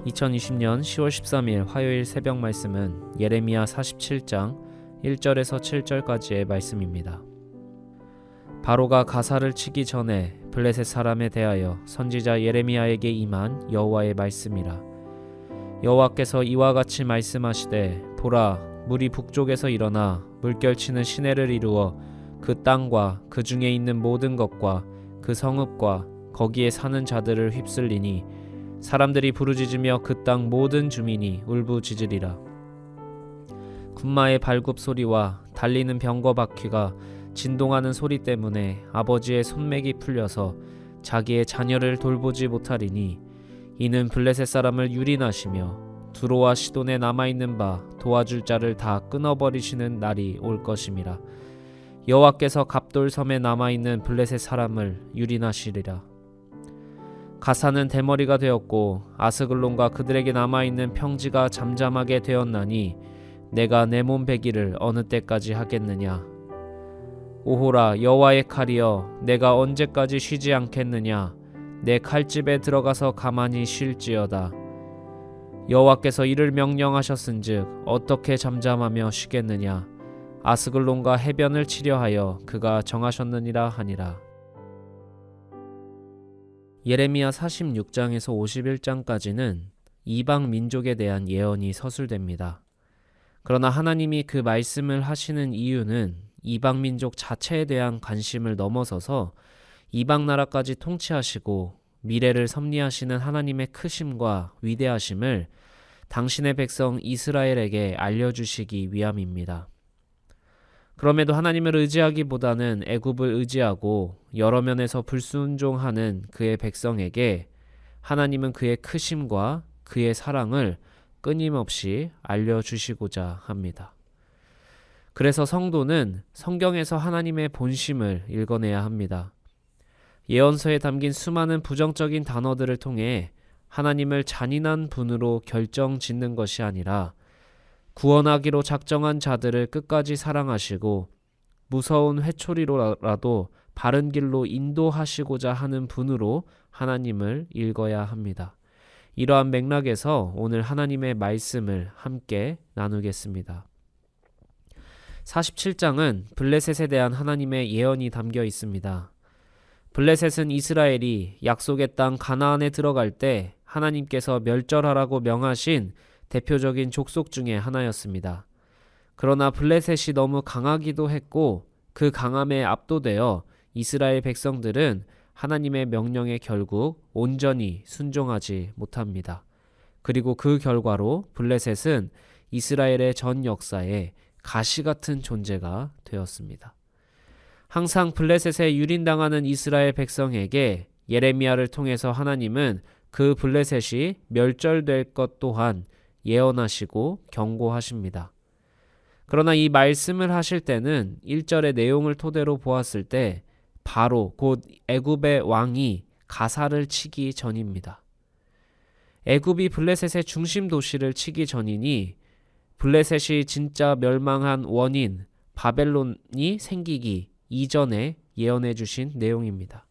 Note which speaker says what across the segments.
Speaker 1: 2020년 10월 13일 화요일 새벽 말씀은 예레미야 47장 1절에서 7절까지의 말씀입니다. 바로가 가사를 치기 전에 블레셋 사람에 대하여 선지자 예레미야에게 임한 여호와의 말씀이라. 여호와께서 이와 같이 말씀하시되, 보라, 물이 북쪽에서 일어나 물결치는 시내를 이루어 그 땅과 그 중에 있는 모든 것과 그 성읍과 거기에 사는 자들을 휩쓸리니 사람들이 부르짖으며 그 땅 모든 주민이 울부짖으리라. 군마의 발굽 소리와 달리는 병거 바퀴가 진동하는 소리 때문에 아버지의 손맥이 풀려서 자기의 자녀를 돌보지 못하리니 이는 블레셋 사람을 유린하시며 두로와 시돈에 남아있는 바 도와줄 자를 다 끊어버리시는 날이 올 것임이라. 여호와께서 갑돌섬에 남아있는 블레셋 사람을 유린하시리라. 가사는 대머리가 되었고 아스글론과 그들에게 남아있는 평지가 잠잠하게 되었나니 내가 내 몸 배기를 어느 때까지 하겠느냐. 오호라, 여호와의 칼이여, 내가 언제까지 쉬지 않겠느냐. 내 칼집에 들어가서 가만히 쉴지어다. 여호와께서 이를 명령하셨은즉 어떻게 잠잠하며 쉬겠느냐. 아스글론과 해변을 치려하여 그가 정하셨느니라 하니라. 예레미야 46장에서 51장까지는 이방 민족에 대한 예언이 서술됩니다. 그러나 하나님이 그 말씀을 하시는 이유는 이방 민족 자체에 대한 관심을 넘어서서 이방 나라까지 통치하시고 미래를 섭리하시는 하나님의 크심과 위대하심을 당신의 백성 이스라엘에게 알려주시기 위함입니다. 그럼에도 하나님을 의지하기보다는 애굽을 의지하고 여러 면에서 불순종하는 그의 백성에게 하나님은 그의 크심과 그의 사랑을 끊임없이 알려주시고자 합니다. 그래서 성도는 성경에서 하나님의 본심을 읽어내야 합니다. 예언서에 담긴 수많은 부정적인 단어들을 통해 하나님을 잔인한 분으로 결정짓는 것이 아니라 구원하기로 작정한 자들을 끝까지 사랑하시고 무서운 회초리로라도 바른 길로 인도하시고자 하는 분으로 하나님을 읽어야 합니다. 이러한 맥락에서 오늘 하나님의 말씀을 함께 나누겠습니다. 47장은 블레셋에 대한 하나님의 예언이 담겨 있습니다. 블레셋은 이스라엘이 약속의 땅 가나안에 들어갈 때 하나님께서 멸절하라고 명하신 대표적인 족속 중에 하나였습니다. 그러나 블레셋이 너무 강하기도 했고 그 강함에 압도되어 이스라엘 백성들은 하나님의 명령에 결국 온전히 순종하지 못합니다. 그리고 그 결과로 블레셋은 이스라엘의 전 역사에 가시 같은 존재가 되었습니다. 항상 블레셋에 유린당하는 이스라엘 백성에게 예레미야를 통해서 하나님은 그 블레셋이 멸절될 것 또한 예언하시고 경고하십니다. 그러나 이 말씀을 하실 때는 1절의 내용을 토대로 보았을 때 바로 곧 애굽의 왕이 가사를 치기 전입니다. 애굽이 블레셋의 중심 도시를 치기 전이니 블레셋이 진짜 멸망한 원인 바벨론이 생기기 이전에 예언해 주신 내용입니다.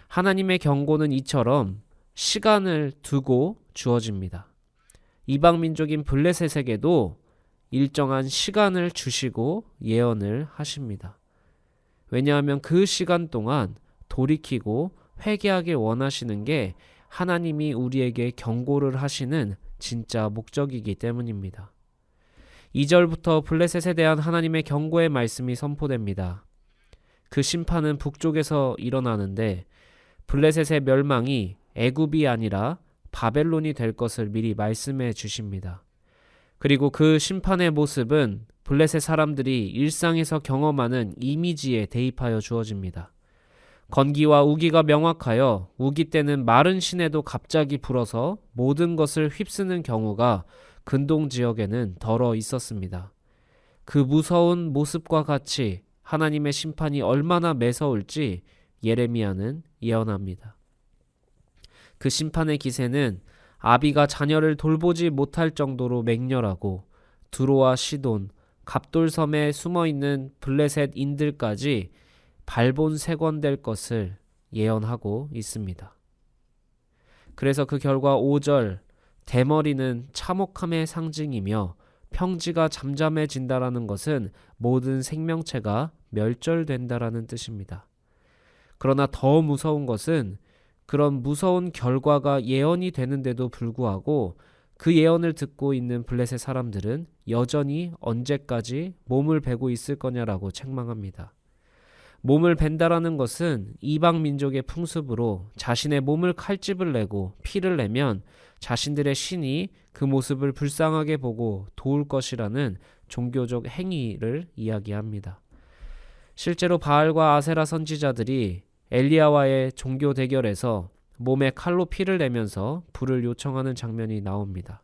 Speaker 1: 하나님의 경고는 이처럼 시간을 두고 주어집니다. 이방 민족인 블레셋에게도 일정한 시간을 주시고 예언을 하십니다. 왜냐하면 그 시간 동안 돌이키고 회개하길 원하시는 게 하나님이 우리에게 경고를 하시는 진짜 목적이기 때문입니다. 2절부터 블레셋에 대한 하나님의 경고의 말씀이 선포됩니다. 그 심판은 북쪽에서 일어나는데 블레셋의 멸망이 애굽이 아니라 바벨론이 될 것을 미리 말씀해 주십니다. 그리고 그 심판의 모습은 블레셋 사람들이 일상에서 경험하는 이미지에 대입하여 주어집니다. 건기와 우기가 명확하여 우기 때는 마른 시내도 갑자기 불어서 모든 것을 휩쓰는 경우가 근동 지역에는 덜어 있었습니다. 그 무서운 모습과 같이 하나님의 심판이 얼마나 매서울지 예레미야는 예언합니다. 그 심판의 기세는 아비가 자녀를 돌보지 못할 정도로 맹렬하고 두로와 시돈, 갑돌섬에 숨어있는 블레셋인들까지 발본색원될 것을 예언하고 있습니다. 그래서 그 결과 5절 대머리는 참혹함의 상징이며 평지가 잠잠해진다라는 것은 모든 생명체가 멸절된다라는 뜻입니다. 그러나 더 무서운 것은 그런 무서운 결과가 예언이 되는데도 불구하고 그 예언을 듣고 있는 블레셋 사람들은 여전히 언제까지 몸을 베고 있을 거냐라고 책망합니다. 몸을 벤다라는 것은 이방 민족의 풍습으로 자신의 몸을 칼집을 내고 피를 내면 자신들의 신이 그 모습을 불쌍하게 보고 도울 것이라는 종교적 행위를 이야기합니다. 실제로 바알과 아세라 선지자들이 엘리야와의 종교 대결에서 몸에 칼로 피를 내면서 불을 요청하는 장면이 나옵니다.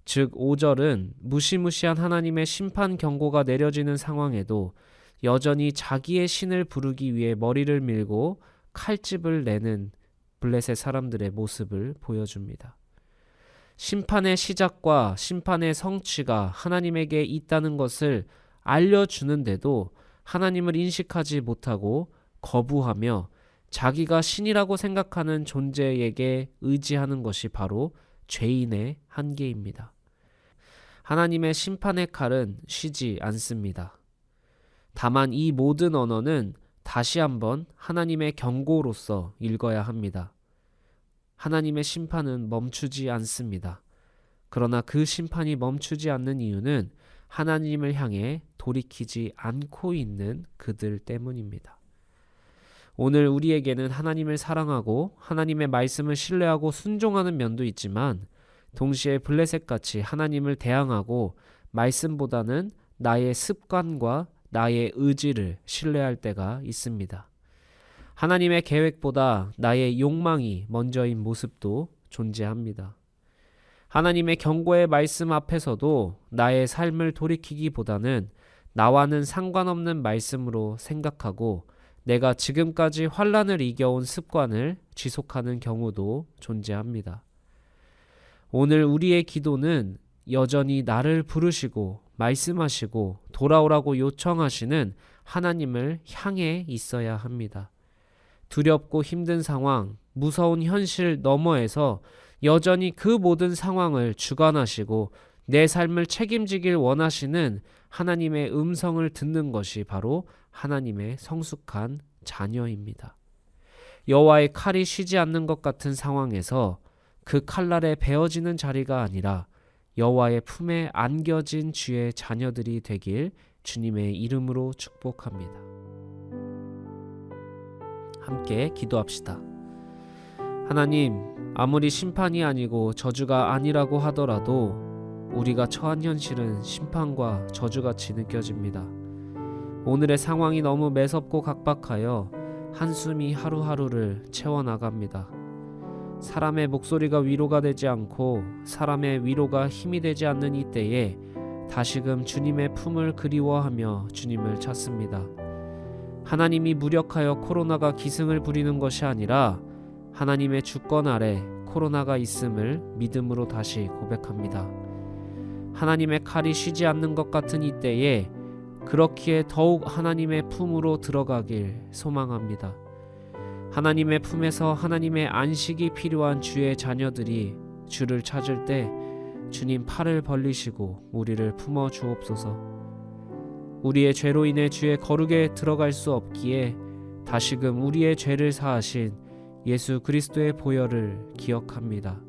Speaker 1: 즉 5절은 무시무시한 하나님의 심판 경고가 내려지는 상황에도 여전히 자기의 신을 부르기 위해 머리를 밀고 칼집을 내는 블레셋 사람들의 모습을 보여줍니다. 심판의 시작과 심판의 성취가 하나님에게 있다는 것을 알려주는데도 하나님을 인식하지 못하고 거부하며 자기가 신이라고 생각하는 존재에게 의지하는 것이 바로 죄인의 한계입니다. 하나님의 심판의 칼은 쉬지 않습니다. 다만 이 모든 언어는 다시 한번 하나님의 경고로서 읽어야 합니다. 하나님의 심판은 멈추지 않습니다. 그러나 그 심판이 멈추지 않는 이유는 하나님을 향해 돌이키지 않고 있는 그들 때문입니다. 오늘 우리에게는 하나님을 사랑하고 하나님의 말씀을 신뢰하고 순종하는 면도 있지만 동시에 블레셋같이 하나님을 대항하고 말씀보다는 나의 습관과 나의 의지를 신뢰할 때가 있습니다. 하나님의 계획보다 나의 욕망이 먼저인 모습도 존재합니다. 하나님의 경고의 말씀 앞에서도 나의 삶을 돌이키기보다는 나와는 상관없는 말씀으로 생각하고 내가 지금까지 환난을 이겨온 습관을 지속하는 경우도 존재합니다. 오늘 우리의 기도는 여전히 나를 부르시고 말씀하시고 돌아오라고 요청하시는 하나님을 향해 있어야 합니다. 두렵고 힘든 상황, 무서운 현실 너머에서 여전히 그 모든 상황을 주관하시고 내 삶을 책임지길 원하시는 하나님의 음성을 듣는 것이 바로 하나님의 성숙한 자녀입니다. 여호와의 칼이 쉬지 않는 것 같은 상황에서 그 칼날에 베어지는 자리가 아니라 여호와의 품에 안겨진 주의 자녀들이 되길 주님의 이름으로 축복합니다. 함께 기도합시다. 하나님, 아무리 심판이 아니고 저주가 아니라고 하더라도 우리가 처한 현실은 심판과 저주같이 느껴집니다. 오늘의 상황이 너무 매섭고 각박하여 한숨이 하루하루를 채워나갑니다. 사람의 목소리가 위로가 되지 않고 사람의 위로가 힘이 되지 않는 이때에 다시금 주님의 품을 그리워하며 주님을 찾습니다. 하나님이 무력하여 코로나가 기승을 부리는 것이 아니라 하나님의 주권 아래 코로나가 있음을 믿음으로 다시 고백합니다. 하나님의 칼이 쉬지 않는 것 같은 이때에 그렇기에 더욱 하나님의 품으로 들어가길 소망합니다. 하나님의 품에서 하나님의 안식이 필요한 주의 자녀들이 주를 찾을 때 주님 팔을 벌리시고 우리를 품어 주옵소서. 우리의 죄로 인해 주의 거룩에 들어갈 수 없기에 다시금 우리의 죄를 사하신 예수 그리스도의 보혈을 기억합니다.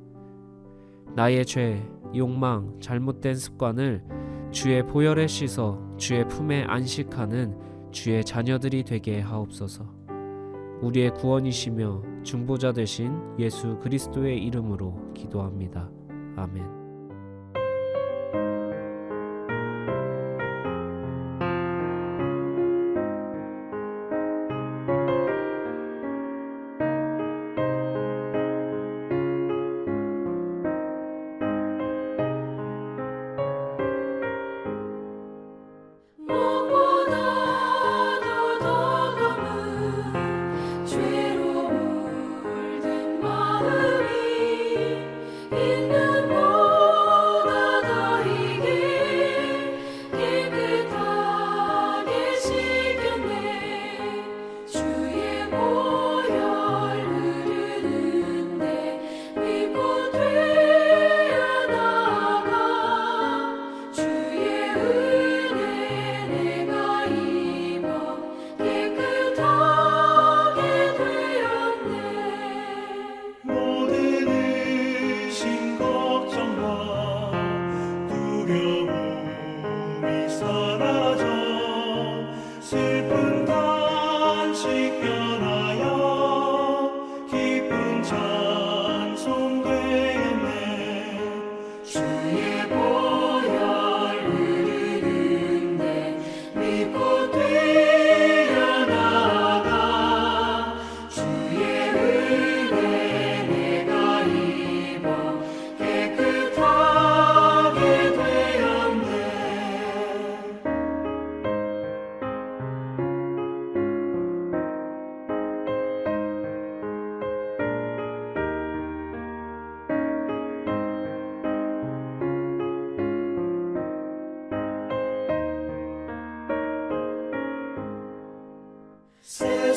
Speaker 1: 나의 죄, 욕망, 잘못된 습관을 주의 보혈에 씻어 주의 품에 안식하는 주의 자녀들이 되게 하옵소서. 우리의 구원이시며 중보자 되신 예수 그리스도의 이름으로 기도합니다. 아멘.
Speaker 2: 있는 곳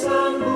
Speaker 2: 세상